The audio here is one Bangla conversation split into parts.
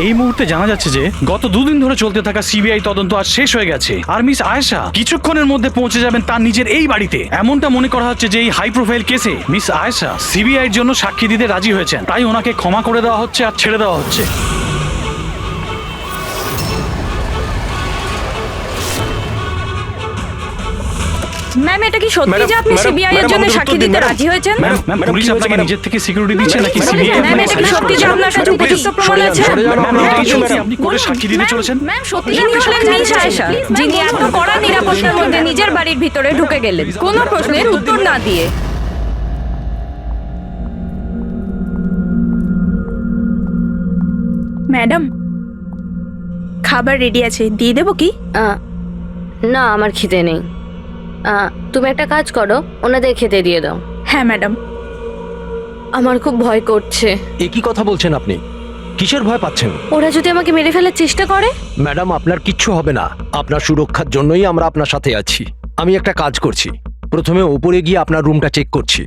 এই মুহূর্তে জানা যাচ্ছে যে গত দুদিন ধরে চলতে থাকা সিবিআই তদন্ত আজ শেষ হয়ে গেছে, আর মিস আয়েশা কিছুক্ষণের মধ্যে পৌঁছে যাবেন তার নিজের এই বাড়িতে। এমনটা মনে করা হচ্ছে যে এই হাই প্রোফাইল কেসে মিস আয়েশা সিবিআই এর জন্য সাক্ষী দিতে রাজি হয়েছেন, তাই ওনাকে ক্ষমা করে দেওয়া হচ্ছে আর ছেড়ে দেওয়া হচ্ছে। ম্যাম, এটা কি সত্যি যে আপনি সিবিআই এর জন্য সাক্ষী দিতে রাজি হয়েছেন? ম্যাম, পুলিশ আপনাকে নিজের থেকে সিকিউরিটি দিচ্ছে নাকি সিবিআই? ম্যাম, এটা কি সত্যি যে আপনার কাছে উপযুক্ত প্রমাণ আছে? আপনি কোর্টে সাক্ষী দিতে চলেছেন? ম্যাম, সত্যি ইনি হলেন মিস আয়েশা, যিনি এত কড়া নিরাপত্তার মধ্যে নিজের বাড়ির ভিতরে ঢুকে গেলেন কোনো প্রশ্নের উত্তর না দিয়ে। ম্যাডাম, খাবার রেডি আছে, দিয়ে দেবো কি? না, আমার খিদে নেই। তুমি একটা কাজ করো, ওনাদের খেতে দিয়ে দাও। হ্যাঁ ম্যাডাম। আমার খুব ভয় করছে। একই কথা বলছেন আপনি? কিসের ভয় পাচ্ছেন? ওরা যদি আমাকে মেরে ফেলার চেষ্টা করে? ম্যাডাম, আপনার কিচ্ছু হবে না। আপনার সুরক্ষার জন্যই আমরা আপনার সাথে আছি। আমি একটা কাজ করছি, প্রথমে ওপরে গিয়ে আপনার রুমটা চেক করছি।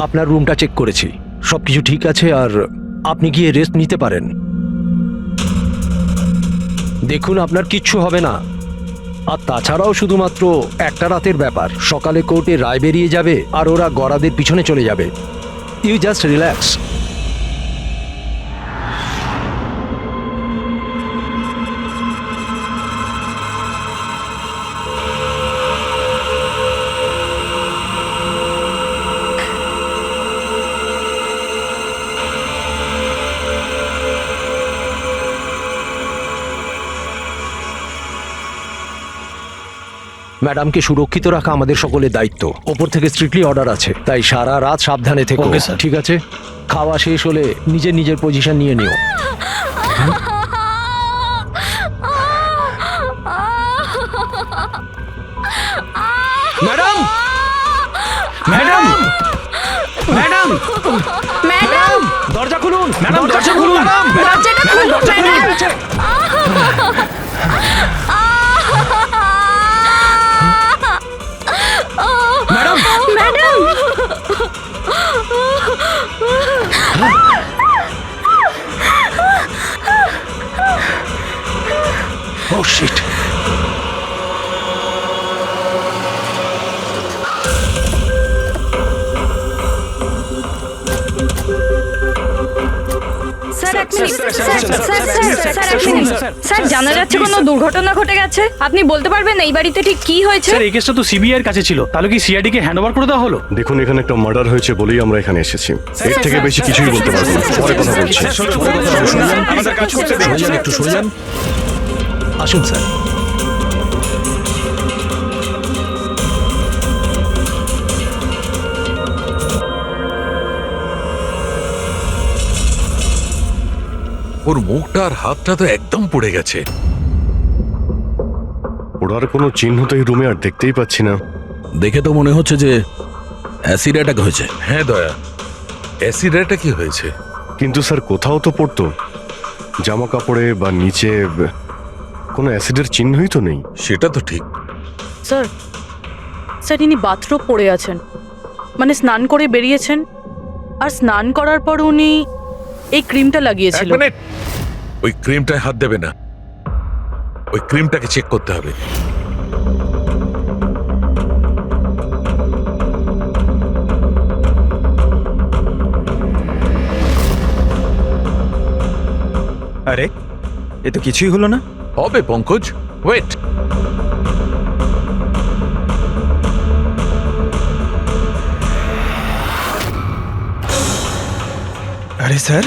আপনার রুমটা চেক করেছি, সবকিছু ঠিক আছে, আর আপনি গিয়ে রেস্ট নিতে পারেন। দেখুন, আপনার কিচ্ছু হবে না। আর তাছাড়াও শুধুমাত্র একটা রাতের ব্যাপার, সকালে কোর্টে রায় বেরিয়ে যাবে আর ওরা গড়াদের পিছনে চলে যাবে। You just relax. ম্যাডামকে সুরক্ষিত রাখা আমাদের সকলের দায়িত্ব। ওপর থেকে স্ট্রিক্টলি অর্ডার আছে, তাই সারা রাত সাবধানে থেকো। Okay sir. ঠিক আছে? খাওয়া শেষ হলে নিজের নিজের পজিশন নিয়ে নিও। ম্যাডাম, ম্যাডাম, ম্যাডাম, ম্যাডাম, দরজা খুলুন। ম্যাডাম, দরজা খুলুন। দরজাটা খুলুন ম্যাডাম। ম্যাডাম, ম্যাডাম, ও শিট। স্যার এক মিনিট। স্যার, জানা যাচ্ছে কোনো দুর্ঘটনা ঘটে গেছে। আপনি বলতে পারবেন এই বাড়িতে ঠিক কি হয়েছে? স্যার, এই কেসটা তো সিবিআই এর কাছে ছিল, তাহলে কি সিআইডি কে হ্যান্ড ওভার করে দেওয়া হলো? দেখুন, এখানে একটা মার্ডার হয়েছে বলেই আমরা এখানে এসেছি। এর থেকে বেশি কিছুই বলতে পারবো না। পরে কথা বলছি। একটু সরে যান। আসুন স্যার। ওর মুখটা আর হাতটা তো একদম পড়ে গেছে। ওর কোনো চিহ্ন তো এই রুমে আর দেখতেই পাচ্ছি না। দেখে তো মনে হচ্ছে যে অ্যাসিড অ্যাটাক হয়েছে। হ্যাঁ দয়া, অ্যাসিড অ্যাটাকই হয়েছে। কিন্তু স্যার, কোথাও তো পড়তো জামা কাপড়ে বা নিচে কোনো অ্যাসিডের চিহ্নই তো নেই। সেটা তো ঠিক। স্যার, স্যার ইনি বাথরুম পড়ে আছেন, মানে স্নান করে বেরিয়েছেন, আর স্নান করার পর উনি এই ক্রিমটা লাগিয়েছিল। এক মিনিট, ওই ক্রিমটায় হাত দেবে না। ওই ক্রিমটাকে চেক করতে হবে। আরে, এ তো কিছুই হলো না। হবে পঙ্কজ, ওয়েট। আরে স্যার,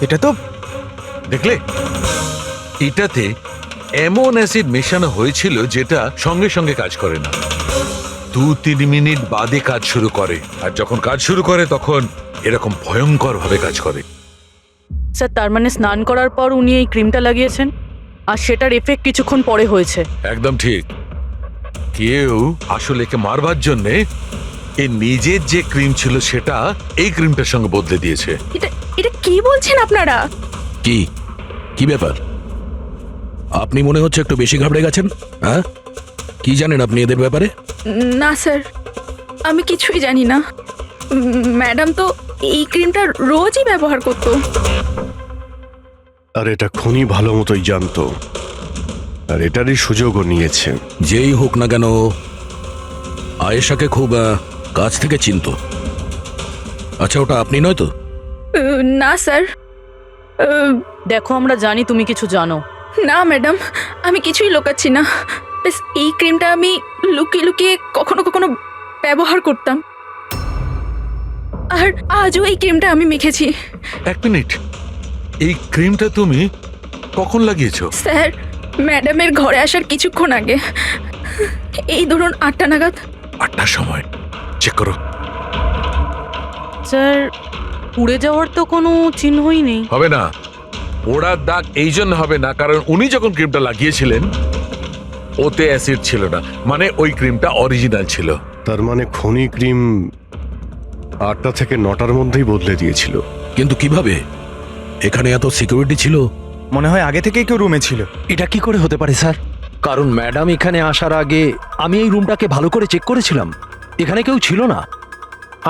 এটা তো দেখলে, এটাতে এমন অ্যাসিড মেশানো হয়েছিল যেটা সঙ্গে সঙ্গে কাজ করে না, 2-3 মিনিট বাদে কাজ শুরু করে। আর যখন কাজ শুরু করে তখন এরকম ভয়ঙ্কর ভাবে কাজ করে। স্যার, তার মানে স্নান করার পর উনি এই ক্রিমটা লাগিয়েছেন, আর সেটার এফেক্ট কিছুক্ষণ পরে হয়েছে। একদম ঠিক। কেউ আসলে একে মারবার জন্যে এই নিজের যে ক্রিম ছিল সেটা এই ক্রিমটার সঙ্গে বদলে দিয়েছে। এটা এটা কি বলছেন আপনারা? কি কি ব্যাপার? আপনি মনে হচ্ছে একটু বেশি ঘাবড়ে গেছেন। হ্যাঁ, কি জানেন আপনি এদের ব্যাপারে? না স্যার, আমি কিছুই জানি না। ম্যাডাম তো এই ক্রিমটা রোজই ব্যবহার করতো। আর এটা খনি ভালো মতোই জানতো, আর এটারই সুযোগও নিয়েছে। যেই হোক না কেন আয়েশাকে খুব কাছ থেকে চিনতো। আচ্ছা, ওটা আপনি নয় তো? না স্যার। দেখো, আমরা জানি তুমি কিছু জানো। না ম্যাডাম, আমি কিছুই লুকাচ্ছি না। ব্যাস এই ক্রিমটা আমি লুকিয়ে লুকিয়ে কখনো কখনো ব্যবহার করতাম, আর আজও এই ক্রিমটা আমি মেখেছি। এক মিনিট, এই ক্রিমটা তুমি কখন লাগিয়েছো? স্যার, ম্যাডামের ঘরে আসার কিছুক্ষণ আগে, এই ধরুন 8টা নাগাদ। 8টার সময়? চেক করো। স্যার, পুড়ে যাওয়ার তো কোনো চিহ্নই নেই। হবে না, পোড়ার দাগ এই জন্য হবে না কারণ উনি যখন ক্রিমটা লাগিয়েছিলেন ওতে অ্যাসিড ছিল না, মানে ওই ক্রিমটা অরিজিনাল ছিল। তার মানে খনি ক্রিম 8টা থেকে 9টার মধ্যেই বদলে দিয়েছিল। কিন্তু কিভাবে? এখানে এত সিকিউরিটি ছিল। মনে হয় আগে থেকেই কেউ রুমে ছিল। এটা কি করে হতে পারে স্যার? কারণ ম্যাডাম এখানে আসার আগে আমি এই রুমটাকে ভালো করে চেক করেছিলাম, এখানে কেউ ছিল না।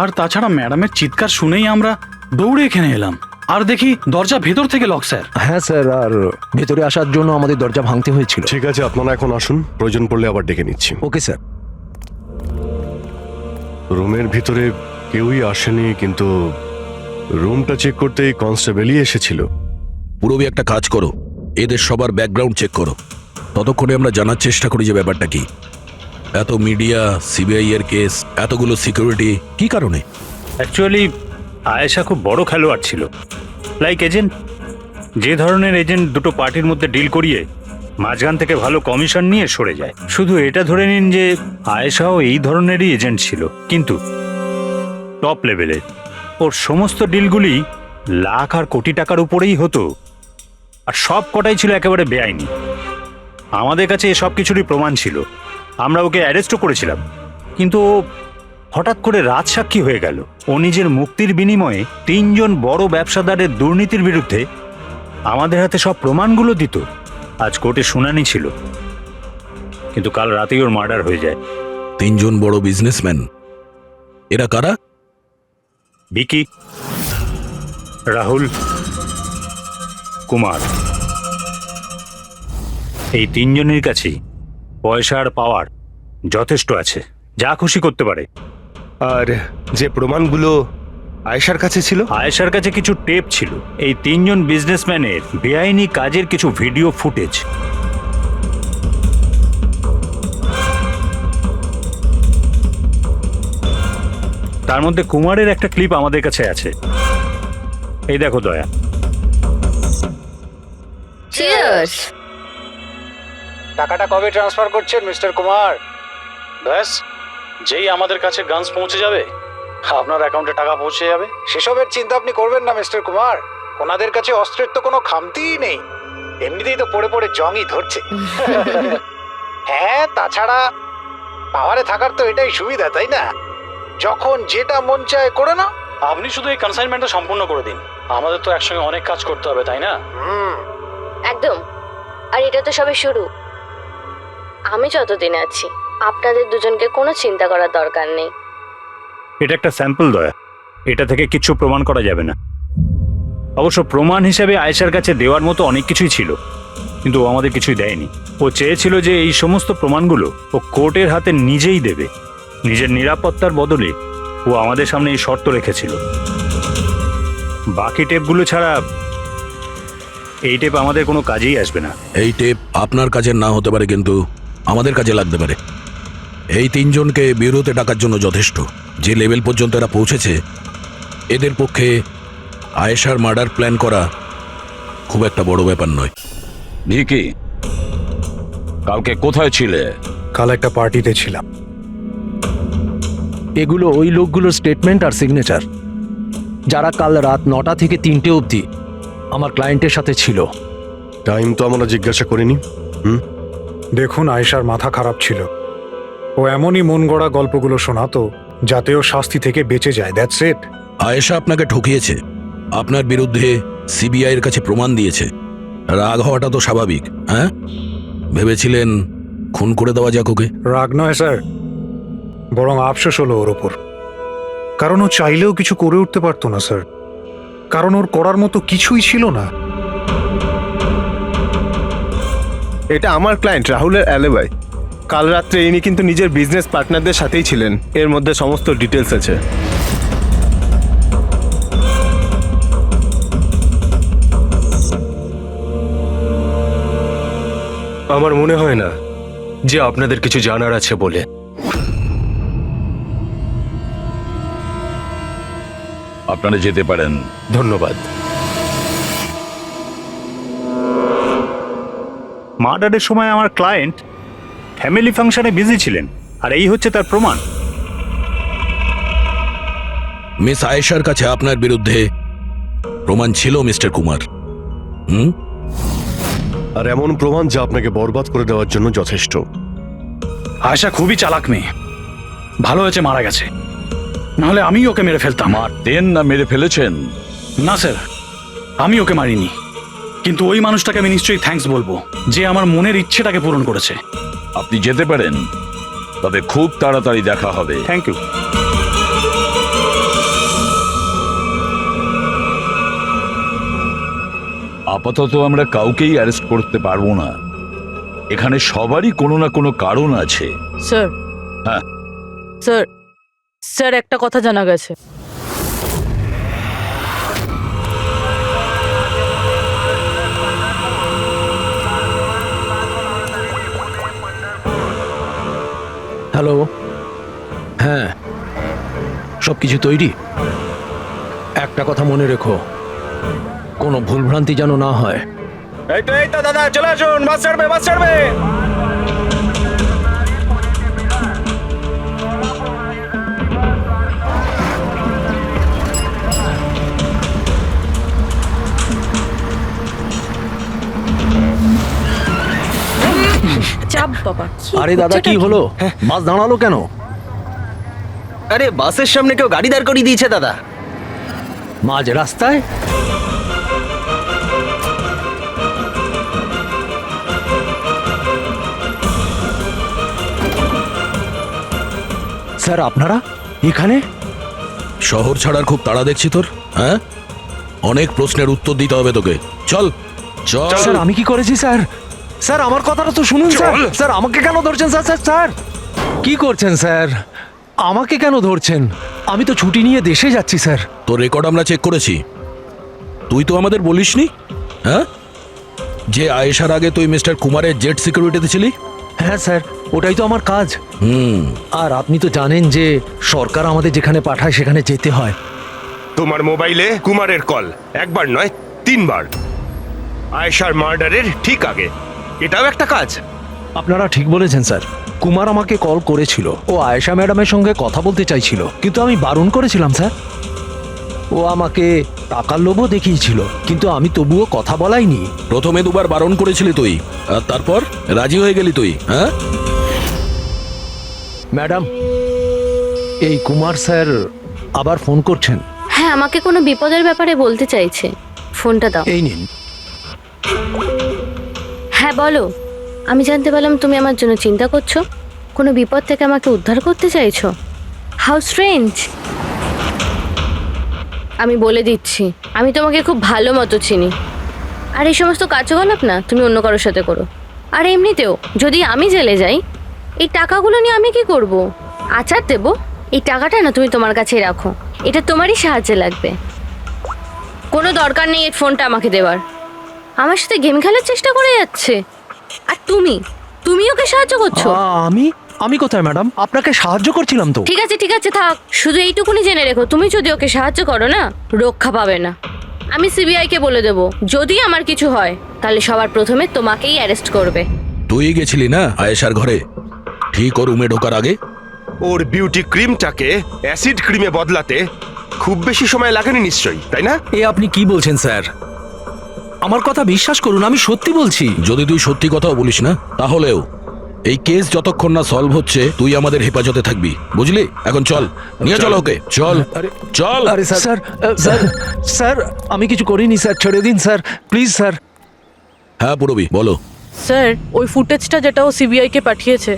আর তাছাড়া ম্যাডামের চিৎকার শুনেই আমরা দৌড়ে এখানে এলাম, আর দেখি দরজা ভেতর থেকে লক স্যার। হ্যাঁ স্যার, আর ভেতরে আসার জন্য আমাদের দরজা ভাঙতে হয়েছিল। ঠিক আছে, আপনারা এখন আসুন, প্রয়োজন পড়লে আবার ডেকে নিচ্ছি। Okay sir. রুমের ভিতরে কেউই আসেনি, কিন্তু রুমটা চেক করতে কনস্টেবলই এসেছিল। পুরবি একটা কাজ করো, এদের সবার ব্যাকগ্রাউন্ড চেক করো। ততক্ষণে আমরা জানার চেষ্টা করি যে ব্যাপারটা কি। এত মিডিয়া, সিবিআই এর কেস, এতগুলো সিকিউরিটি, কি কারণে? অ্যাকচুয়ালি আয়েশা খুব বড় খেলোয়াড় ছিল, লাইক এজেন্ট। যে ধরনের এজেন্ট দুটো পার্টির মধ্যে ডিল করিয়ে মাঝখান থেকে ভালো কমিশন নিয়ে সরে যায়। শুধু এটা ধরে নিন যে আয়েশাও এই ধরনেরই এজেন্ট ছিল, কিন্তু টপ লেভেলের। ওর সমস্ত ডিলগুলি লাখ আর কোটি টাকার উপরেই হতো, আর সব কটাই ছিল একেবারে বেআইনি। আমাদের কাছে এসব কিছুরই প্রমাণ ছিল, আমরা ওকে অ্যারেস্টও করেছিলাম। কিন্তু ও হঠাৎ করে রাজসাক্ষী হয়ে গেল। ও নিজের মুক্তির বিনিময়ে 3 জন বড় ব্যবসাদারের দুর্নীতির বিরুদ্ধে আমাদের হাতে সব প্রমাণগুলো দিত। আজ কোর্টে শুনানি ছিল, কিন্তু কাল রাতেই ওর মার্ডার হয়ে যায়। 3 জন বড় বিজনেসম্যান, এরা কারা? বিকি, রাহুল, কুমার। এই 3 জনের কাছেই পয়সা আর পাওয়ার যথেষ্ট আছে, যা খুশি করতে পারে। আর যে প্রমাণগুলো আয়েশার কাছে ছিল, আয়েশার কাছে কিছু টেপ ছিল, এই 3 জন বিজনেসম্যানের বেআইনি কাজের কিছু ভিডিও ফুটেজ। তার মধ্যে কুমারের একটা ক্লিপ আমাদের কাছে আছে, এই দেখো দয়া। চিয়ার্স। টাকাটা কবে ট্রান্সফার করছেন মিস্টার কুমার? ব্যাস, যেই আমাদের কাছে গানস পৌঁছে যাবে আপনার অ্যাকাউন্টে টাকা পৌঁছে যাবে। সেসবের চিন্তা আপনি করবেন না মিস্টার কুমার, ওনাদের কাছে অস্ত্রের তো কোনো খামতিই নেই, এমনিতেই তো পড়ে পড়ে জংই ধরছে। হ্যাঁ, তাছাড়া পাওয়ারে থাকার তো এটাই সুবিধা, তাই না? যখন যেটা মন চায় করে না। আপনি শুধু এই কনসাইনমেন্টটা সম্পূর্ণ করে দিন, আমাদের তো একসঙ্গে অনেক কাজ করতে হবে, তাই না? একদম। আর এটা তো সবে শুরু। আমি যতদিন আছি আপনাদের দুজনকে কোনো চিন্তা করার দরকার নেই। এটা একটা স্যাম্পল দয়া, এটা থেকে কিছু প্রমাণ করা যাবে না। অবশ্য প্রমাণ হিসেবে আয়েশার কাছে দেওয়ার মতো অনেক কিছুই ছিল, কিন্তু ও আমাদের কিছুই দেয়নি। ও চেয়েছিল যে এই সমস্ত প্রমাণগুলো ও কোর্টের হাতে নিজেই দেবে। নিজের নিরাপত্তার বদলে ও আমাদের সামনে এই শর্ত রেখেছিল। বাকি টেপগুলো ছাড়া এই টেপ আমাদের কোনো কাজেই আসবে না। এই টেপ আপনার কাজের না হতে পারে, কিন্তু আমাদের কাজে লাগতে পারে। এই 3 জনকে বিরোধে ডাকার জন্য যথেষ্ট। যে লেভেল পর্যন্ত এরা পৌঁছেছে, এদের পক্ষে আয়েশার মার্ডার প্ল্যান করা খুব একটা বড় ব্যাপার নয়। ভিকি, কালকে কোথায় ছিলে? কাল একটা পার্টিতে ছিলাম। এগুলো ওই লোকগুলোর স্টেটমেন্ট আর সিগনেচার, যারা কাল রাত 9টা থেকে 3টে অবধি আমার ক্লায়েন্টের সাথে ছিল। টাইম তো আমরা জিজ্ঞাসা করিনি। দেখুন, আয়েশার মাথা খারাপ ছিল, ও এমনই মন গড়া গল্পগুলো শোনাতো যাতে ও শাস্তি থেকে বেঁচে যায়, দ্যাটস ইট। আয়েশা আপনাকে ঠকিয়েছে, আপনার বিরুদ্ধে সিবিআই এর কাছে প্রমাণ দিয়েছে। রাগ হওয়াটা তো স্বাভাবিক। হ্যাঁ, ভেবেছিলেন খুন করে দেওয়া যাক ওকে? রাগ নয় স্যার, বরং আফসোস হলো ওর ওপর। কারণ ও চাইলেও কিছু করে উঠতে পারতো না স্যার, কারণ ওর করার মতো কিছুই ছিল না। এটা আমার ক্লায়েন্ট রাহুলের অ্যালিবাই। কাল রাত্রে ইনি কিন্তু নিজের বিজনেস পার্টনারদের সাথেই ছিলেন, এর মধ্যে সমস্ত ডিটেলস আছে। আমার মনে হয় না যে আপনাদের কিছু জানার আছে বলে। আপনারা যেতে পারেন। ধন্যবাদ। মার্ডারের সময় আমার ক্লায়েন্ট ফ্যামিলি ফাংশনে বিজি ছিলেন, আর এই হচ্ছে তার প্রমাণ। মিস আয়েশার কাছে আপনার বিরুদ্ধে প্রমাণ ছিল মিস্টার কুমার। আর এমন প্রমাণ যা আপনাকে বরবাদ করে দেওয়ার জন্য যথেষ্ট। আয়েশা খুবই চালাক মেয়ে, ভালো হয়েছে মারা গেছে, নাহলে আমি ওকে মেরে ফেলতাম। মারতেন না মেরে ফেলেছেন? না স্যার, আমি ওকে মারিনি, কিন্তু ওই মানুষটাকে আমি নিশ্চয়ই থ্যাঙ্কস বলবো যে আমার মনের ইচ্ছেটাকে পূরণ করেছে। আপনি যেতে পারেন, তবে খুব তাড়াতাড়ি দেখা হবে। Thank you. আপাতত আমরা কাউকেই অ্যারেস্ট করতে পারবো না। এখানে সবারই কোনো না কোনো কারণ আছে। স্যার, হ্যাঁ স্যার, স্যার একটা কথা জানা গেছে। হ্যালো, হ্যাঁ, সব কিছু তৈরি। একটা কথা মনে রেখো, কোনো ভুলভ্রান্তি যেন না হয়। এই তো দাদা, চলে আসুন, বাস ছাড়বে, বাস ছাড়বে। চাপ বাবা। আরে দাদা, কি হলো? বাস দাঁড়ালো কেন? আরে বাসের সামনে কেউ গাড়ি দাঁড় করিয়ে দিয়েছে দাদা। মাঝ রাস্তায়? স্যার, আপনারা এখানে? শহর ছাড়ার খুব তাড়া দেখছি তোর। হ্যাঁ, অনেক প্রশ্নের উত্তর দিতে হবে তোকে। চল চল। স্যার, আমি কি করেছি স্যার? স্যার, আমার কথাটা তো শুনুন স্যার। স্যার, আমাকে কেন ধরছেন স্যার? স্যার স্যার কি করছেন স্যার? আমাকে কেন ধরছেন? আমি তো ছুটি নিয়ে দেশে যাচ্ছি স্যার। তোর রেকর্ড আমরা চেক করেছি। তুই তো আমাদের বলিসনি, হ্যাঁ, যে আয়েশার আগে তুই মিস্টার কুমারের জেট সিকিউরিটিতে ছিলি? হ্যাঁ স্যার, ওটাই তো আমার কাজ। আর আপনি তো জানেন যে সরকার আমাদের যেখানে পাঠায় সেখানে যেতে হয়। তোমার মোবাইলে কুমারের কল একবার নয় 3 বার, আয়েশার মার্ডারের ঠিক আগে। এটাও একটা কাজ। আপনারা ঠিক বলেছেন স্যার। কুমার আমাকে কল করেছিল, ও আয়েশা ম্যাডামের সঙ্গে কথা বলতে চাইছিল, কিন্তু আমি বারণ করেছিলাম স্যার। ও আমাকে টাকার লোভও দেখিয়েছিল, কিন্তু আমি তবুও কথা বলাইনি। প্রথমে 2 বার বারণ করেছিলি তুই, আর তারপর রাজি হয়ে গেলি তুই। হ্যাঁ ম্যাডাম, এই কুমার স্যার আবার ফোন করছেন। হ্যাঁ, আমাকে কোনো বিপদের ব্যাপারে বলতে চাইছে। ফোনটা দাও। এই নিন। হ্যাঁ বলো। আমি জানতে পারলাম তুমি আমার জন্য চিন্তা করছো, কোনো বিপদ থেকে আমাকে উদ্ধার করতে চাইছো। How strange. আমি বলে দিচ্ছি, আমি তোমাকে খুব ভালো মতো চিনি। আর এই সমস্ত কার্যকলাপ না তুমি অন্য কারোর সাথে করো। আর এমনিতেও যদি আমি জেলে যাই, এই টাকাগুলো নিয়ে আমি কি করব? আচার দেবো? এই টাকাটা না তুমি তোমার কাছেই রাখো, এটা তোমারই সাহায্যে লাগবে। কোনো দরকার নেই এই ফোনটা আমাকে দেওয়ার। আমার সাথে গেম খেলার চেষ্টা করে যাচ্ছে, আর তুমি ওকে সাহায্য করছো। আমি কোথায় ম্যাডাম? আপনাকে সাহায্য করছিলাম তো। ঠিক আছে থাক, শুধু এইটুকুনি জেনে রেখো, তুমি যদি ওকে সাহায্য করো না, রক্ষা পাবে না। আমি সিবিআই কে বলে দেবো, যদি আমার কিছু হয় তাহলে সবার প্রথমে তোমাকেই অ্যারেস্ট করবে। তুই গেছিলি না আয়েশার ঘরে ঠিক ওর রুমে ঢোকার আগে? ওর বিউটি ক্রিমটাকে অ্যাসিড ক্রিমে বদলাতে খুব বেশি সময় লাগেনি নিশ্চয়ই, তাই না? এ আপনি কি বলছেন স্যার? আমার কথা বিশ্বাস করুন, আমি সত্যি বলছি। যদি তুই সত্যি কথাও বলিস না, তাহলেও এই কেস যতক্ষণ না সলভ হচ্ছে তুই আমাদের হেফাজতে থাকবি, বুঝলি? এখন চল, নিয়ে চল ওকে, চল চল। আরে স্যার স্যার স্যার স্যার আমি কিছু করিনি স্যার, ছেড়ে দিন স্যার, প্লিজ স্যার। হ্যাঁ পুরবি বলো। স্যার ওই ফুটেজটা যেটা ও সিবিআই কে পাঠিয়েছে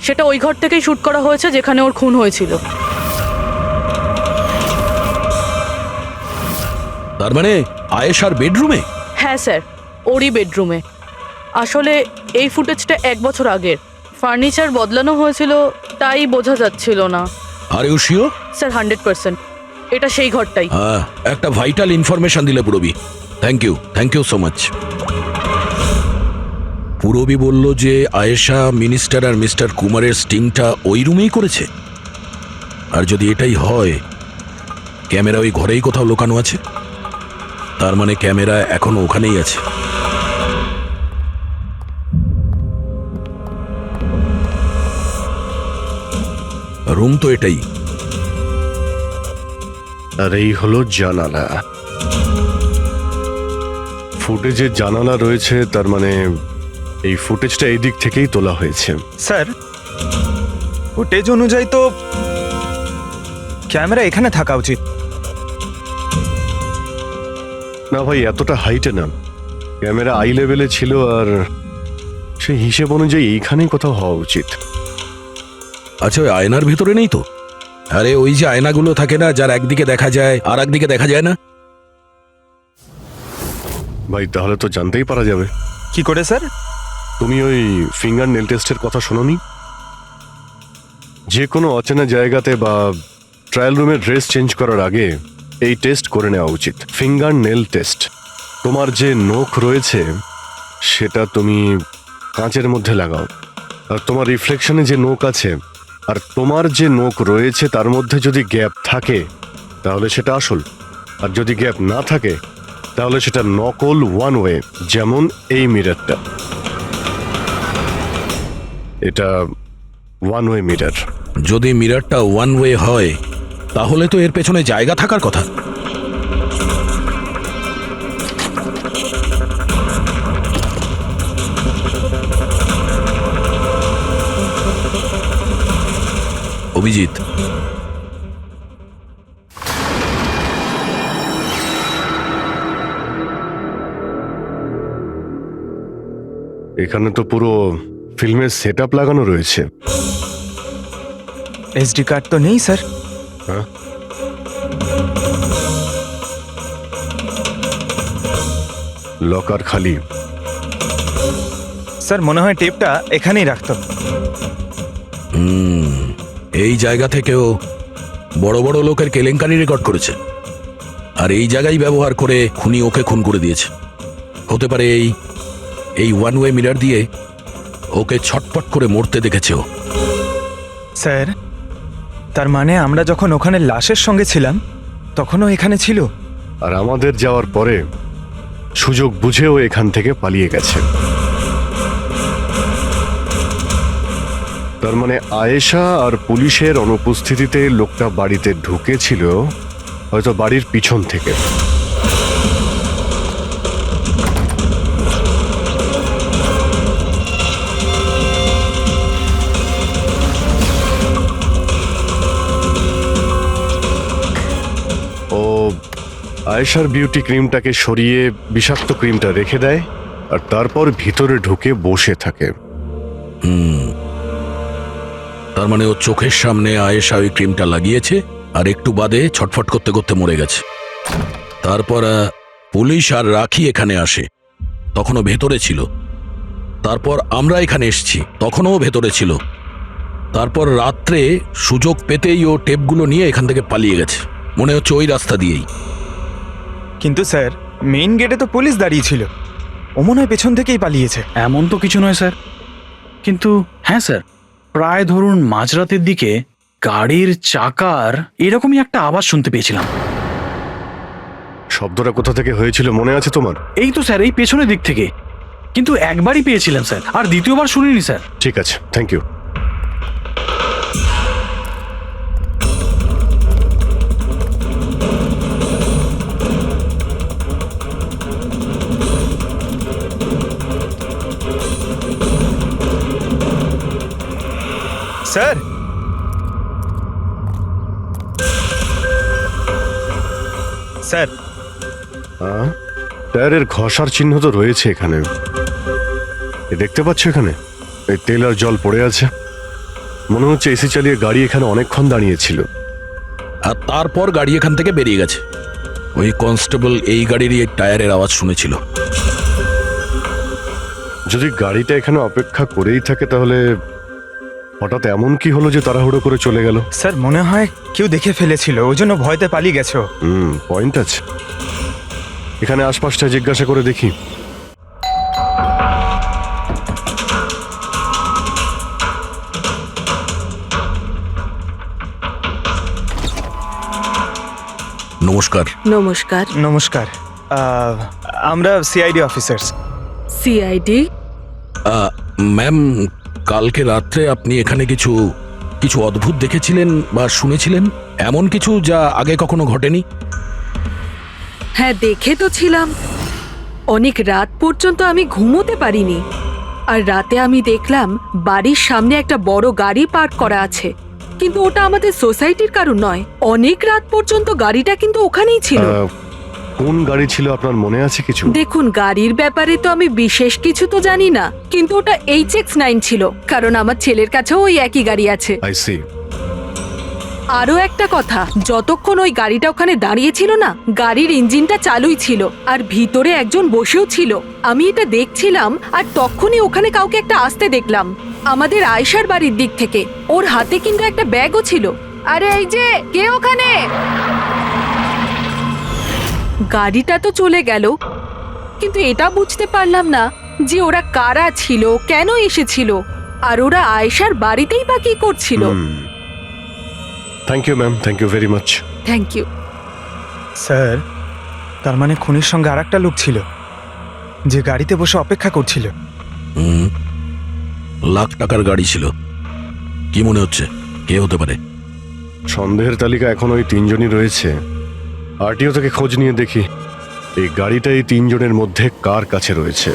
সেটা ওই ঘর থেকেই শুট করা হয়েছে যেখানে ওর খুন হয়েছিল। তার মানে আয়েশার বেডরুমে? হ্যাঁ স্যার, ওরই বেডরুমে। আসলে এই ফুটেজটা 1 বছর আগের, ফার্নিচার বদলানো হয়েছিল তাই বোঝা যাচ্ছিল না। Are you sure? স্যার 100%, এটা সেই ঘরটাই। হ্যাঁ, একটা ভাইটাল ইনফরমেশন দিলে Purabi, thank you so much. Purabi বলল যে আয়েশা মিনিস্টার আর মিস্টার কুমারের স্টিংটা ওই রুমেই করেছে। আর যদি এটাই হয়, ক্যামেরা ওই ঘরেই কোথাও লুকানো আছে, তার মানে ক্যামেরা এখনো ওখানেই আছে। রুম তো এটাই। আর এই হলো জানালা। ফুটেজে জানালা রয়েছে, তার মানে এই ফুটেজটা এই দিক থেকেই তোলা হয়েছে। স্যার ফুটেজ অনুযায়ী তো ক্যামেরা এখানে থাকা উচিত। না ভাই, এতটা হাইটে না, ক্যামেরা আই লেভেলে ছিল, আর সেই হিসেব অনুযায়ী এইখানেই কোথাও হওয়া উচিত। আচ্ছা, ওই আয়নার ভিতরে নেই তো? আরে ওই যে আয়নাগুলো থাকে না, যার একদিকে দেখা যায় আর একদিকে দেখা যায় না। ভাই তাহলে তো জানতেই পারা যাবে। কি করে স্যার? তুমি ওই ফিঙ্গার নেল টেস্টের কথা শোনোনি? যে কোনো অচেনা জায়গাতে বা ট্রায়াল রুমে ড্রেস চেঞ্জ করার আগে এই টেস্ট করে নেওয়া উচিত, ফিঙ্গার নেল টেস্ট। তোমার যে নখ রয়েছে সেটা তুমি কাঁচের মধ্যে লাগাও, আর তোমার রিফ্লেকশনে যে নখ আছে আর তোমার যে নখ রয়েছে তার মধ্যে যদি গ্যাপ থাকে তাহলে সেটা আসল, আর যদি গ্যাপ না থাকে তাহলে সেটা নকল ওয়ান ওয়ে। যেমন এই মিররটা, এটা ওয়ান ওয়ে মিরর। যদি মিররটা ওয়ান ওয়ে হয় তাহলে তো এর পেছনে জায়গা থাকার কথা। অভিজিৎ, এখানে তো পুরো ফিল্মের সেটআপ লাগানো রয়েছে। এসডি কার্ড তো নেই স্যার। হ্যাঁ, লকার খালি। স্যার মনে হয় টেপটা এখানেই রাখতাম। এই জায়গা থেকেও বড় বড় লোকের কেলেঙ্কারি রেকর্ড করেছে, আর এই জায়গায় ব্যবহার করে খুনি ওকে খুন করে দিয়েছে। হতে পারে এই ওয়ান ওয়ে মিরর দিয়ে ওকে ছটপট করে মরতে দেখেছে ও। স্যার তার মানে আমরা যখন ওখানে লাশের সঙ্গে ছিলাম তখনও এখানে ছিল, আর আমাদের যাওয়ার পরে সুযোগ বুঝেও এখান থেকে পালিয়ে গেছে। তার মানে আয়েশা আর পুলিশের অনুপস্থিতিতে লোকটা বাড়িতে ঢুকেছিল, হয়তো বাড়ির পিছন থেকে। ও আয়েশার বিউটি ক্রিমটাকে সরিয়ে বিষাক্ত ক্রিমটা রেখে দেয়, আর তারপর ভিতরে ঢুকে বসে থাকে। তার মানে ও চোখের সামনে আয়েশা ওই ক্রিমটা লাগিয়েছে, আর একটু বাদে ছটফট করতে করতে মরে গেছে। তারপর পুলিশ আর রাখি এখানে আসে, তখনও ভেতরে ছিল। তারপর আমরা এখানে এসেছি, তখনও ভেতরে ছিল। তারপর রাত্রে সুযোগ পেতেই ও টেপগুলো নিয়ে এখান থেকে পালিয়ে গেছে, মনে হচ্ছে ওই রাস্তা দিয়েই। কিন্তু স্যার মেইন গেটে তো পুলিশ দাঁড়িয়ে ছিল, ও মনে হয় পেছন থেকেই পালিয়েছে। এমন তো কিছু নয় স্যার, কিন্তু হ্যাঁ স্যার, প্রায় ধরুন মাঝরাতের দিকে গাড়ির চাকার এরকমই একটা আওয়াজ শুনতে পেয়েছিলাম। শব্দটা কোথা থেকে হয়েছিল মনে আছে তোমার? এই তো স্যার, এই পেছনের দিক থেকে, কিন্তু একবারই পেয়েছিলাম স্যার, আর দ্বিতীয়বার শুনিনি স্যার। ঠিক আছে, থ্যাংক ইউ। স্যার স্যার টায়ারের ঘষার চিহ্ন তো রয়েছে এখানে। এ দেখতে পাচ্ছ এখানে এই তেল আর জল পড়ে আছে। মনে হচ্ছে এসি চালিয়ে গাড়ি এখানে অনেকক্ষণ দাঁড়িয়েছিল। আর তারপর গাড়ি এখান থেকে বেরিয়ে গেছে। ওই কনস্টেবল এই গাড়িরই এই টায়ারের আওয়াজ শুনেছিল। যদি গাড়িটা এখানে অপেক্ষা করেই থাকে তাহলে হঠাৎ এমন কি হলো যে তাড়াহুড়ো করে চলে গেল? স্যার মনে হয় কেউ দেখে ফেলেছিল, ওই জন্য ভয়তে পালিয়ে গেছো। পয়েন্ট আছে। এখানে আশপাশটা জিজ্ঞাসা করে দেখি। নমস্কার। নমস্কার। নমস্কার। আমরা সিআইডি অফিসার্স। সিআইডি? ম্যাম, কালকে রাত্রে আপনি এখানে কিছু কিছু অদ্ভুত দেখেছিলেন বা শুনেছিলেন, এমন কিছু যা আগে কখনো ঘটেনি? হ্যাঁ, দেখে তো ছিলাম। অনেক রাত পর্যন্ত আমি ঘুমোতে পারিনি। আর রাতে আমি দেখলাম বাড়ির সামনে একটা বড় গাড়ি পার্ক করা আছে, কিন্তু ওটা আমাদের সোসাইটির কারণ নয়। অনেক রাত পর্যন্ত গাড়িটা কিন্তু ওখানেই ছিল। কোন গাড়ি ছিল আপনার মনে আছে কিছু? দেখুন, গাড়ির ব্যাপারে তো আমি বিশেষ কিছু তো জানি না, কিন্তু ওটা HX9 ছিল, কারণ আমার ছেলের কাছেও ওই একই গাড়ি আছে। I see. আরো একটা কথা, যতক্ষণ ওই গাড়িটা ওখানে দাঁড়িয়ে ছিল না, গাড়ির ইঞ্জিনটা চালুই ছিল আর ভিতরে একজন বসেও ছিল। আমি এটা দেখছিলাম আর তখনই ওখানে কাউকে একটা আসতে দেখলাম, আমাদের আয়েশার বাড়ির দিক থেকে। ওর হাতে কিন্তু একটা ব্যাগও ছিল। আরে এই যে, কে ওখানে? গাড়িটা তো চলে গেল, কিন্তু এটা বুঝতে পারলাম না যে ওরা কারা ছিল, কেন এসেছিল, আর ওরা আয়েশার বাড়িতেই বা কি করছিল। Thank you ma'am, thank you very much. Thank you. Sir, তার মানে খুনির সঙ্গে আর একটা লোক ছিল যে গাড়িতে বসে অপেক্ষা করছিল। লাখ টাকার গাড়ি ছিল। কি মনে হচ্ছে কে হতে পারে? সন্দেহের তালিকা এখন ওই তিনজনই রয়েছে। আরটিও থেকে খোঁজ নিয়ে দেখি এই গাড়িটা এই তিনজনের মধ্যে কার কাছে রয়েছে।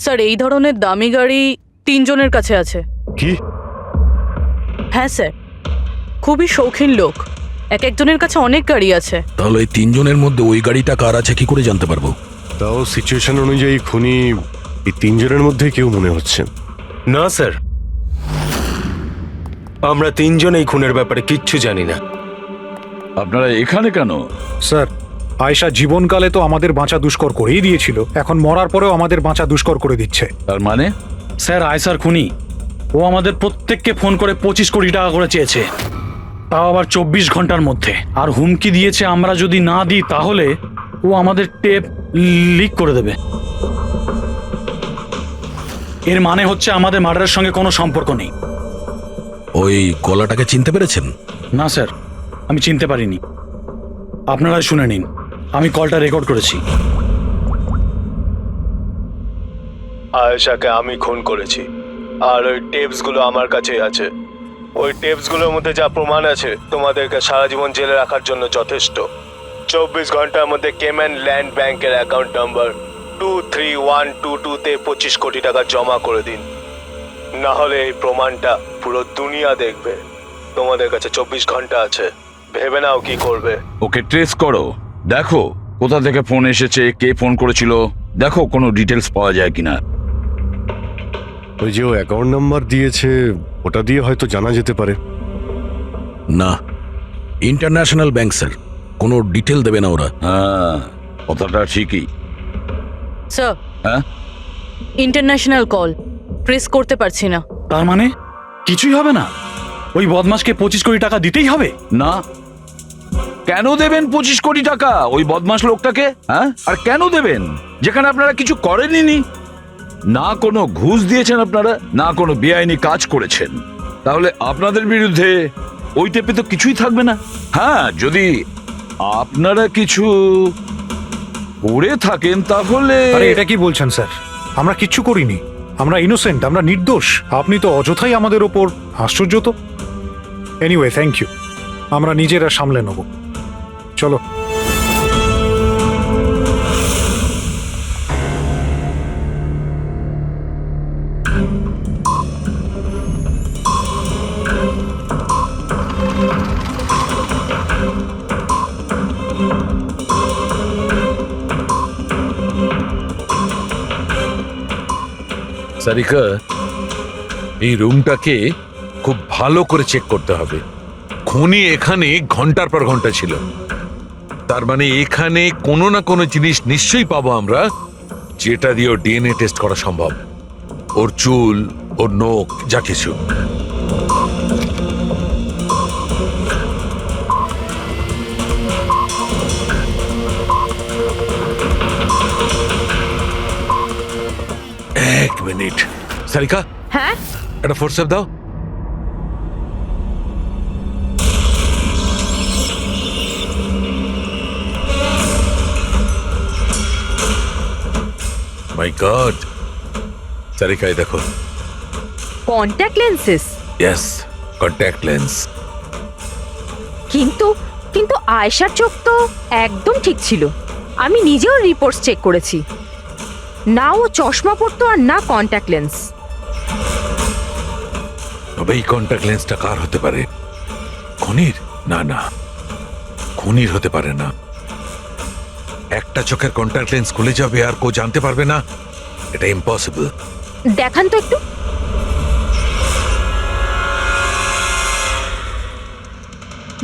স্যার, এই ধরনের দামি গাড়ি 3 জনের কাছে আছে। কি? হ্যাঁ স্যার, খুবই শৌখিন লোক, এক একজনের কাছে অনেক গাড়ি আছে। তাহলে এই 3 জনের মধ্যে ওই গাড়িটা কার আছে কি করে জানতে পারবো? তাও সিচুয়েশন অনুযায়ী খুনি এই তিনজনের মধ্যে কেউ মনে হচ্ছে। না স্যার, আমরা তিনজন এই খুনের ব্যাপারে কিচ্ছু জানি না। আপনারা এখানে কেন? স্যার, আয়েশা জীবনকালে তো আমাদের বাঁচা দুষ্কর করেই দিয়েছিল, এখন মরার পরেও আমাদের বাঁচা দুষ্কর করে দিচ্ছে। তার মানে? স্যার, আয়েশার খুনি ও আমাদের প্রত্যেককে ফোন করে 25 কোটি টাকা করে চেয়েছে, তাও আবার 24 ঘন্টার মধ্যে। আর হুমকি দিয়েছে আমরা যদি না দিই তাহলে ও আমাদের টেপ লিক করে দেবে। এর মানে হচ্ছে আমাদের মার্ডারের সঙ্গে কোনো সম্পর্ক নেই। ওই গলাটাকে চিনতে পেরেছেন? না স্যার, আমি চিনতে পারিনি। আপনারাই শুনে নিন, আমি কলটা রেকর্ড করেছি। আয়েশাকে আমি খুন করেছি, আর ওই টেপসগুলো আমার কাছেই আছে। ওই টেপসগুলোর মধ্যে যা প্রমাণ আছে তোমাদেরকে সারা জীবন জেলে রাখার জন্য যথেষ্ট। 24 ঘন্টার মধ্যে কেম্যান ল্যান্ড ব্যাংকের অ্যাকাউন্ট নাম্বার 23122-তে 25 কোটি টাকা জমা করে দিন, না হলে এই প্রমাণটা পুরো দুনিয়া দেখবে। তোমাদের কাছে 24 ঘন্টা আছে, ভেবে নাও কি করবে। ওকে ট্রেস করো, দেখো কোথা থেকে ফোন এসেছে, কে ফোন করেছিল, দেখো কোনো ডিটেলস পাওয়া যায় কিনা। ওই যে ও অ্যাকাউন্ট নাম্বার দিয়েছে, ওটা দিয়ে হয়তো জানা যেতে পারে। না, ইন্টারন্যাশনাল ব্যাংক স্যার, কোনো ডিটেল দেবে না ওরা। হ্যাঁ, কথাটা ঠিকই। স্যার, হ্যাঁ, ইন্টারন্যাশনাল কল, প্রেস করতে পারছি না। তার মানে কিছুই হবে না? ওই বদমাশকে 25 কোটি টাকা দিতেই হবে? না। কেন দেবেন 25 কোটি টাকা ওই বদমাশ লোকটাকে? হ্যাঁ, আর কেন দেবেন যেখানে আপনারা কিছু করেননি? না কোনো ঘুষ দিয়েছেন আপনারা, না কোনো বেআইনি কাজ করেছেন। তাহলে আপনাদের বিরুদ্ধে ওই টেপে তো কিছুই থাকবে না। হ্যাঁ, যদি আপনারা কিছু করে থাকেন তাহলে। আরে এটা কি বলছেন স্যার? আমরা কিচ্ছু করিনি, আমরা ইনোসেন্ট, আমরা নির্দোষ। আপনি তো অযথাই আমাদের ওপর। আশ্চর্য তো। এনিওয়ে, থ্যাংক ইউ, আমরা নিজেরা সামলে নেব। চলো। সারিকা, এই রুমটাকে খুব ভালো করে চেক করতে হবে। খুনি এখানে ঘন্টার পর ঘন্টা ছিল, তার মানে এখানে কোনো না কোনো জিনিস নিশ্চয়ই পাবো আমরা, যেটা দিয়ে ওর ডিএনএ টেস্ট করা সম্ভব। ওর চুল, ওর নখ, যা কিছু। এক মিনিট সারিকা, হ্যাঁ একটা ফোর্সেপ দাও। মাই গড, সারিকা এই দেখো। Contact lenses? Yes, contact lens. কিন্তু কিন্তু আয়েশার চোখ তো একদম ঠিক ছিল। আমি নিজেও রিপোর্টস চেক করেছি, না ও চশমা পরতো আর না কন্ট্যাক্ট লেন্স। তবে এই কন্ট্যাক্ট লেন্সটা কার হতে পারে? খুনির? না না, খুনির হতে পারে না। একটা চোখের কন্ট্যাক্ট লেন্স খুলে যাবে আর কেউ জানতে পারবে না, এটা ইম্পসিবল। দেখান তো একটু।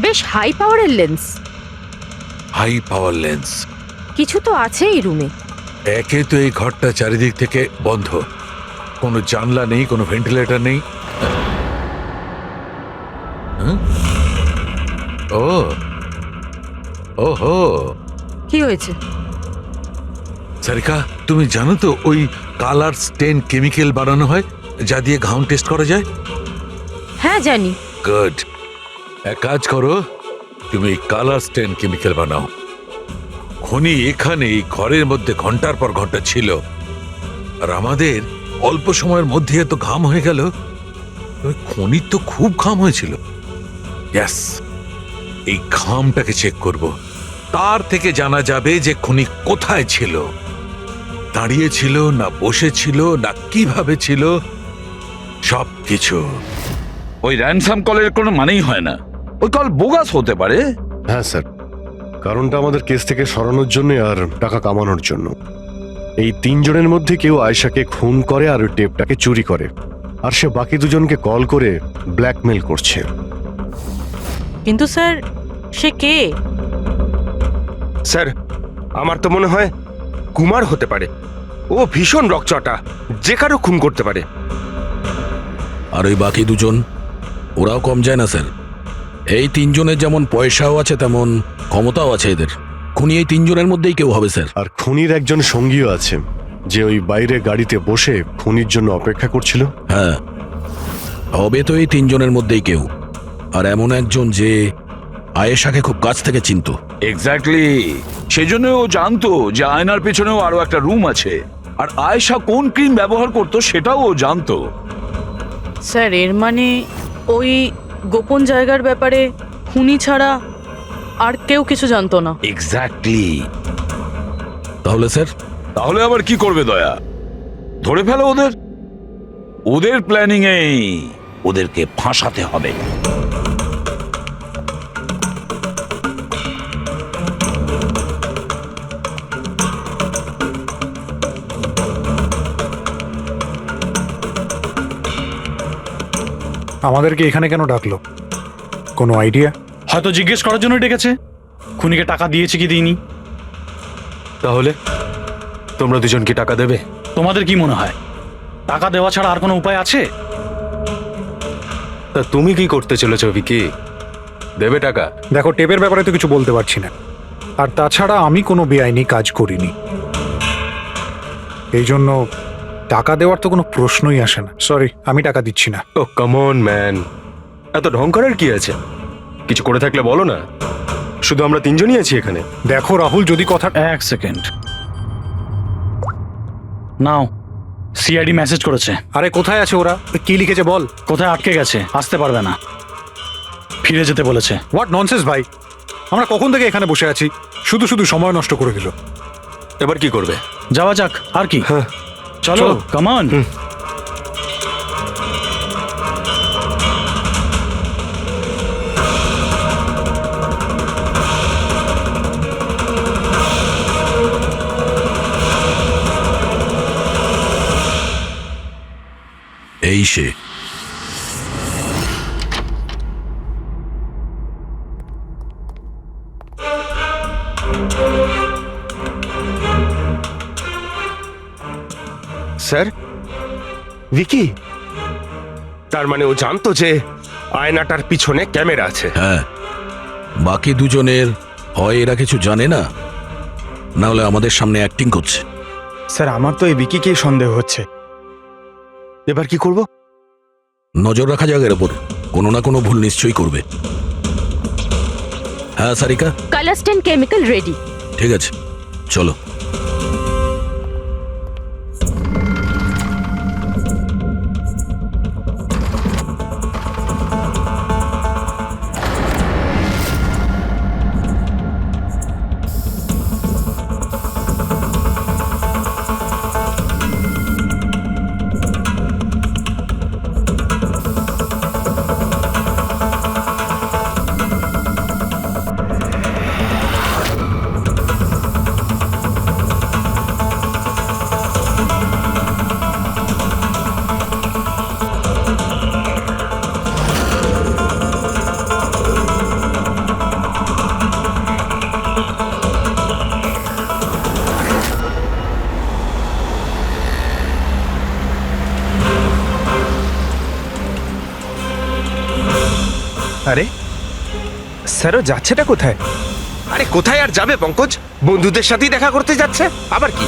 বেশ হাই পাওয়ারের লেন্স। High power lens? কিছু তো আছে এই রুমে। একে তো এই ঘরটা চারিদিক থেকে বন্ধ, কোনো জানলা নেই, কোনো ভেন্টিলেটর নেই। হ্যাঁ? ও ওহো, কি হয়েছে? সারিকা, তুমি জানো তো ওই কালার স্টেন কেমিক্যাল বানানো হয় যা দিয়ে ঘাম টেস্ট করা যায়? হ্যাঁ জানি। গুড, এক কাজ করো, তুমি কালার স্টেন কেমিক্যাল বানাও। খুনি এখানে এই ঘরের মধ্যে ঘন্টার পর ঘন্টা ছিল, আর আমাদের অল্প সময়ের মধ্যে এত ঘাম হয়ে গেল। খুনির তো খুব ঘাম হয়েছিল। ইয়েস, এই ঘামটাকে চেক করব, তার থেকে জানা যাবে যে খুনি কোথায় ছিল, দাঁড়িয়ে ছিল না বসে ছিল না কিভাবে ছিল, সব কিছু। ওই র্যানসাম কলের কোনো মানেই হয় না, ওই কল বোগাস হতে পারে। হ্যাঁ স্যার, কারণটা আমাদের কেস থেকে সরানোর জন্য আর টাকা কামানোর জন্য। এই তিনজনের মধ্যে কেউ আয়েশাকে খুন করে আর ওই টেপটাকে চুরি করে, আর সে বাকি দুজনকে কল করে ব্ল্যাকমেল করছে। কিন্তু স্যার, সে কে? স্যার, আমার তো মনে হয় কুমার হতে পারে। ও ভীষণ রকচটা, যে কারো খুন করতে পারে। আর ওই বাকি দুজন, ওরাও কম যায় না স্যার। এই তিনজনের যেমন পয়সাও আছে তেমন ক্ষমতাও আছে এদের। খুনি এই তিনজনের মধ্যেই কেউ হবে স্যার। আর খুনির একজন সঙ্গীও আছে, যে ওই বাইরে গাড়িতে বসে খুনির জন্য অপেক্ষা করছিল। হ্যাঁ, হবে তো এই তিনজনের মধ্যেই কেউ, আর এমন একজন যে আয়েশাকে খুব কাছ থেকে চিনতো। এক্স্যাক্টলি, সেজন্য ও জানতো যে আয়নার পেছনেও আরো একটা রুম আছে, আর আয়েশা কোন ক্রিম ব্যবহার করতো সেটাও ও জানতো। স্যার, এর মানে ওই গোপন জায়গার ব্যাপারে খুনি ছাড়া আর কেউ কিছু জানতো না। এক্স্যাক্টলি। তাহলে স্যার? তাহলে আবার কি করবে দয়া? ধরে ফেলো ওদের। ওদের প্ল্যানিং এই, ওদেরকে ফাঁসাতে হবে। আমাদেরকে এখানে কেন ডাকলো? কোনো আইডিয়া? হয়তো জিজ্ঞেস করার জন্য ডেকেছে, খুনিকে টাকা দিয়েছে কি দিইনি। তাহলে তোমরা দুজন কি টাকা দেবে? তোমাদের কি মনে হয় টাকা দেওয়া ছাড়া আর কোনো উপায় আছে? তা তুমি কি করতে চলেছো ভিকি? দেবে টাকা? দেখো, টেপের ব্যাপারে তো কিছু বলতে পারছি না, আর তাছাড়া আমি কোনো বেআইনি কাজ করিনি, এই জন্য টাকা দেওয়ার তো কোনো প্রশ্নই আসে না। সরি, আমি টাকা দিচ্ছি না। ও কাম অন ম্যান, এত ঢং করার কি আছে? কিছু করে থাকলে বলো না, শুধু আমরা তিনজনই আছি এখানে। দেখো রাহুল, যদি কথা... এক সেকেন্ড, নাও, সিআইডি মেসেজ করেছে। আরে কোথায় আছে ওরা? কি লিখেছে বল। কোথায় আটকে গেছে, আসতে পারবে না, ফিরে যেতে বলেছে। হোয়াট ননসেন্স ভাই, আমরা কখন থেকে এখানে বসে আছি, শুধু শুধু সময় নষ্ট করে দিল। এবার কি করবে? যাওয়া যাক, আর কি। হ্যাঁ চলো, কাম অন। এই সে। স্যার, ভিকি, তার মানে ও জানতো যে আয়নাটার পিছনে ক্যামেরা আছে? হ্যাঁ, বাকি দুজনের হয় এরা কিছু জানে না, না হলে আমাদের সামনে অ্যাক্টিং করছে। স্যার আমার তো এই বিকিকেই সন্দেহ হচ্ছে। এবার কি করব? নজর রাখা যাক এর ওপর, কোনো না কোনো ভুল নিশ্চয়ই করবে। হ্যাঁ সারিকা, কালাস্টেন কেমিক্যাল রেডি। ঠিক আছে, চলো। আরে স্যারও যাচ্ছেটা কোথায়? আরে কোথায় আর যাবে পঙ্কজ, বন্ধুদের সাথেই দেখা করতে যাচ্ছে, আবার কি?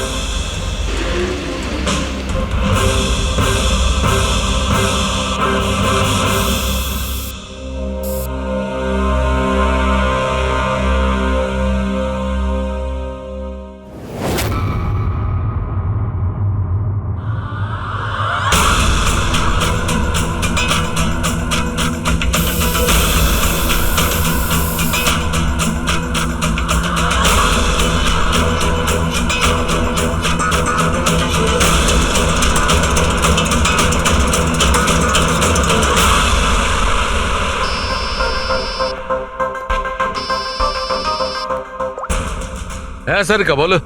হ্যাঁ সারিকা, বলো।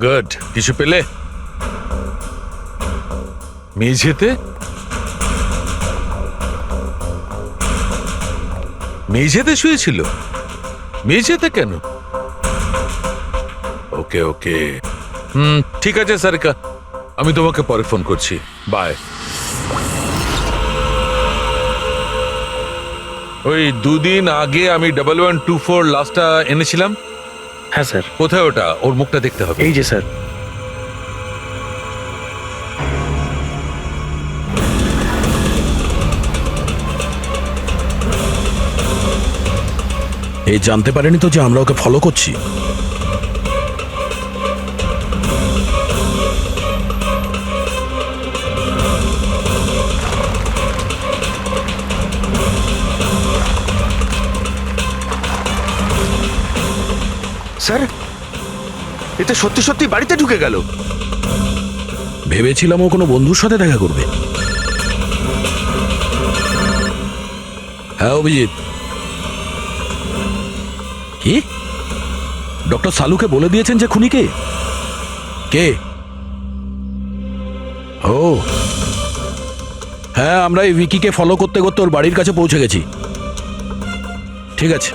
গুড, কিছু পেলে? মেঝেতে? মেঝেতে শুয়েছিল? মেঝেতে কেন? ওকে ওকে, ঠিক আছে সারিকা, আমি তোমাকে পরে ফোন করছি। বাই। ওই 2 দিন আগে আমি 1124 লাস্টটা এনেছিলাম। হ্যাঁ স্যার। কোথায় ওটা? ওর মুখটা দেখতে হবে। এই যে স্যার। এই জানতে পারেনি তো যে আমরা ওকে ফলো করছি? স্যার, এটা সত্যি সত্যি বাড়িতে ঢুকে গেল। ভেবেছিলাম ও কোনো বন্ধুর সাথে দেখা করবে। হ্যাঁ অভিজিৎ। কি? ডক্টর সালুকে বলে দিয়েছেন যে খুনি কে? কে? ও হ্যাঁ, আমরা এই উইকিকে ফলো করতে করতে ওর বাড়ির কাছে পৌঁছে গেছি। ঠিক আছে,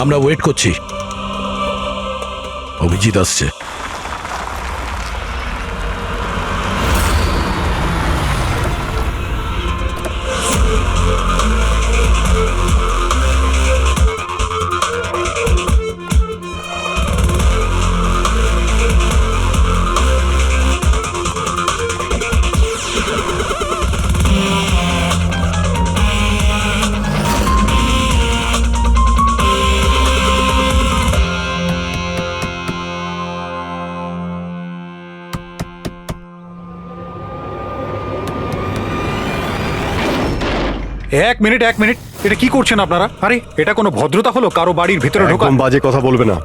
আমরা ওয়েট করছি। অভিজিৎ আসছে। এক মিনিট, এটা কি করছেন আপনারা? আরে এটা কোনো ভদ্রতা হলো কারো বাড়ির ভিতরে ঢোকা? একদম বাজে কথা বলবে না।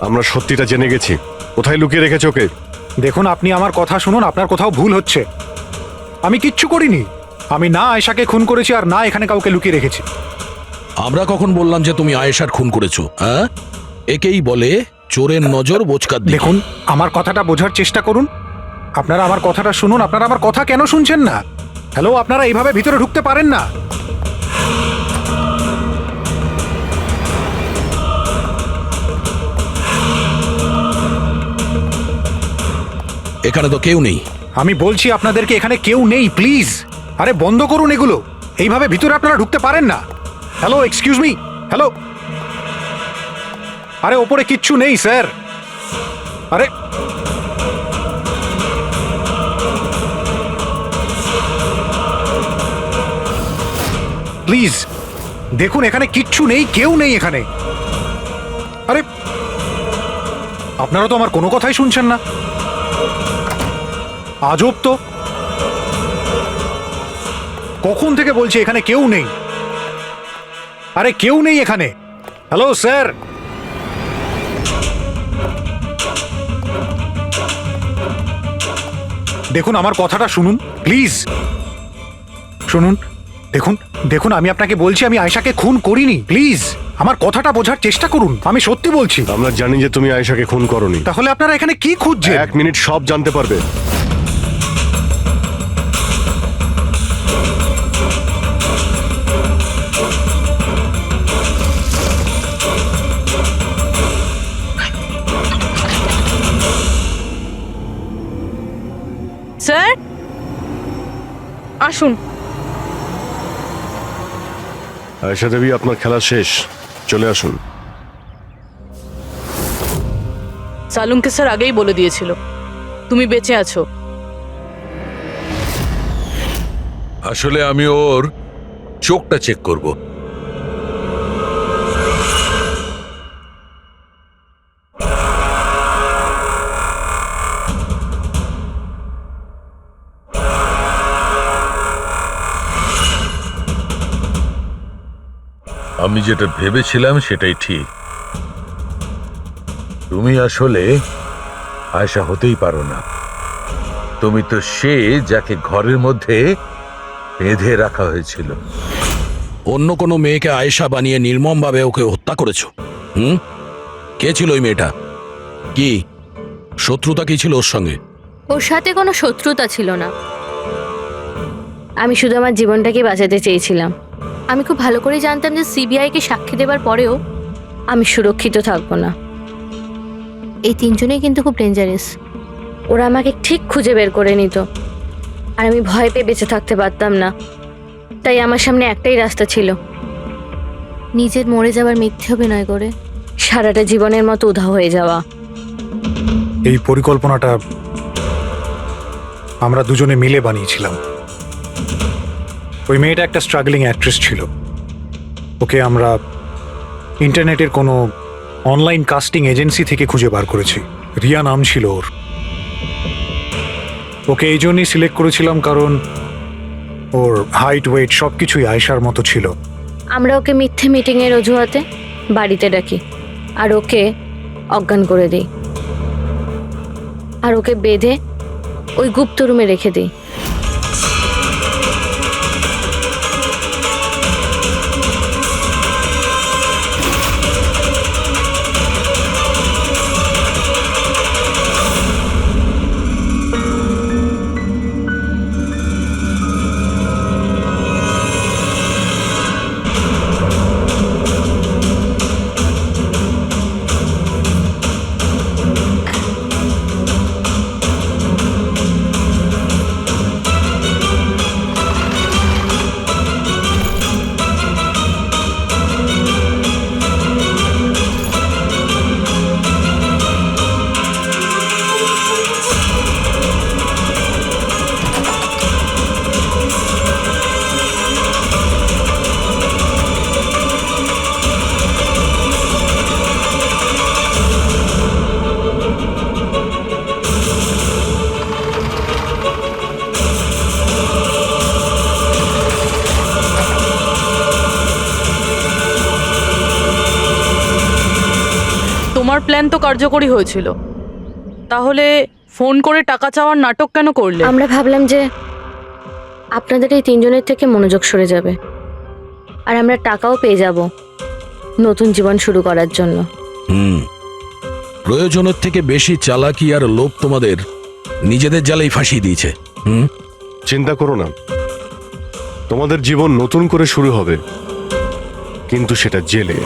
আমরা সত্যিটা জেনে গেছি। কোথায় লুকিয়ে রেখেছো ওকে? দেখুন, আপনি আমার কথা শুনুন, আপনার কোথাও ভুল হচ্ছে। আমি কিচ্ছু করিনি। আমি না আয়েশাকে খুন করেছি আর না এখানে কাউকে লুকিয়ে রেখেছি। আমরা কখন বললাম যে তুমি আয়েশার খুন করেছো? হ্যাঁ, একেই বলে চোরের নজর বোচকার দিকে। দেখুন, আমার কথাটা বোঝার চেষ্টা করুন। আপনারা আমার কথাটা শুনুন, আপনারা আমার কথা কেন শুনছেন না? হ্যালো, আপনারা এইভাবে ভিতরে ঢুকতে পারেন না। এখানে তো কেউ নেই। আমি বলছি আপনাদেরকে এখানে কেউ নেই, প্লিজ। আরে বন্ধ করুন এগুলো, এইভাবে ভিতরে আপনারা ঢুকতে পারেন না। Hello, excuse me, hello. আরে ওপরে কিচ্ছু নেই স্যার। আরে প্লিজ দেখুন, এখানে কিচ্ছু নেই, কেউ নেই এখানে। আরে আপনারা তো আমার কোনো কথাই শুনছেন না। আজব তো, কখন থেকে বলছি এখানে কেউ নেই। আরে কেউ নেই এখানে। হ্যালো স্যার, দেখুন আমার কথাটা শুনুন প্লিজ, শুনুন। দেখুন দেখুন, আমি আপনাকে বলছি আমি আয়েশাকে খুন করিনি। প্লিজ আমার কথাটা বোঝার চেষ্টা করুন, আমি সত্যি বলছি। আমরা জানি যে তুমি আয়েশাকে খুন করনি। তাহলে আপনারা এখানে কি খুঁজছেন? 1 মিনিট সব জানতে পারবে। স্যার আসুন। আয়েশা দেবী, আপনার খেলা শেষ, চলে আসুন। সালুমকে স্যার আগেই বলে দিয়েছিল তুমি বেঁচে আছো। আসলে আমি ওর চোখটা চেক করব। আমি যেটা ভেবেছিলাম সেটাই ঠিক। তুমি আসলে আয়েশা হতেই পারো না। তুমি তো সে যাকে ঘরের মধ্যে বেঁধে রাখা হয়েছিল। অন্য কোনো মেয়েকে আয়েশা বানিয়ে নির্মমভাবে ওকে হত্যা করেছো। কে ছিল ওই মেয়েটা? কি শত্রুতা কি ছিল ওর সঙ্গে? ওর সাথে কোনো শত্রুতা ছিল না। আমি শুধু আমার জীবনটাকে বাঁচাতে চেয়েছিলাম। আমি খুব ভালো করে জানতাম যে সিবিআইকে সাক্ষী দেবার পরেও আমি সুরক্ষিত থাকবো না। এই তিনজনেই কিন্তু খুব ডেঞ্জারাস। ওরা আমাকে ঠিক খুঁজে বের করে নিত, আর আমি ভয় পেয়ে বেঁচে থাকতে পারতাম না। তাই আমার সামনে একটাই রাস্তা ছিল, নিজের মরে যাওয়ার মিথ্যে অভিনয় করে সারাটা জীবনের মতো উধাও হয়ে যাওয়া। এই পরিকল্পনাটা আমরা দুজনে মিলে বানিয়েছিলাম। ওই মেয়েটা একটা স্ট্রাগলিং অ্যাক্ট্রেস ছিল। ওকে আমরা ইন্টারনেটের কোনো অনলাইন কাস্টিং এজেন্সি থেকে খুঁজে বার করেছি। রিয়া নাম ছিল ওর। ওকে এই জন্যই সিলেক্ট করেছিলাম কারণ ওর হাইট, ওয়েট সব কিছুই আয়েশার মতো ছিল। আমরা ওকে মিথ্যে মিটিংয়ের অজুহাতে বাড়িতে ডাকি, আর ওকে অজ্ঞান করে দিই, আর ওকে বেঁধে ওই গুপ্ত রুমে রেখে দিই। তোমার প্ল্যান তো কার্যকরী হয়েছিল, তাহলে ফোন করে টাকা চাওয়ার নাটক কেন করলে? আমরা ভাবলাম যে আপনাদের এই তিনজনের থেকে মনোযোগ সরে যাবে, আর আমরা টাকাও পেয়ে যাব নতুন জীবন শুরু করার জন্য। প্রয়োজনের থেকে বেশি চালাকি আর লোভ তোমাদের নিজেদের জালেই ফাঁসিয়ে দিয়েছে। চিন্তা করো না, তোমাদের জীবন নতুন করে শুরু হবে, কিন্তু সেটা জেলে।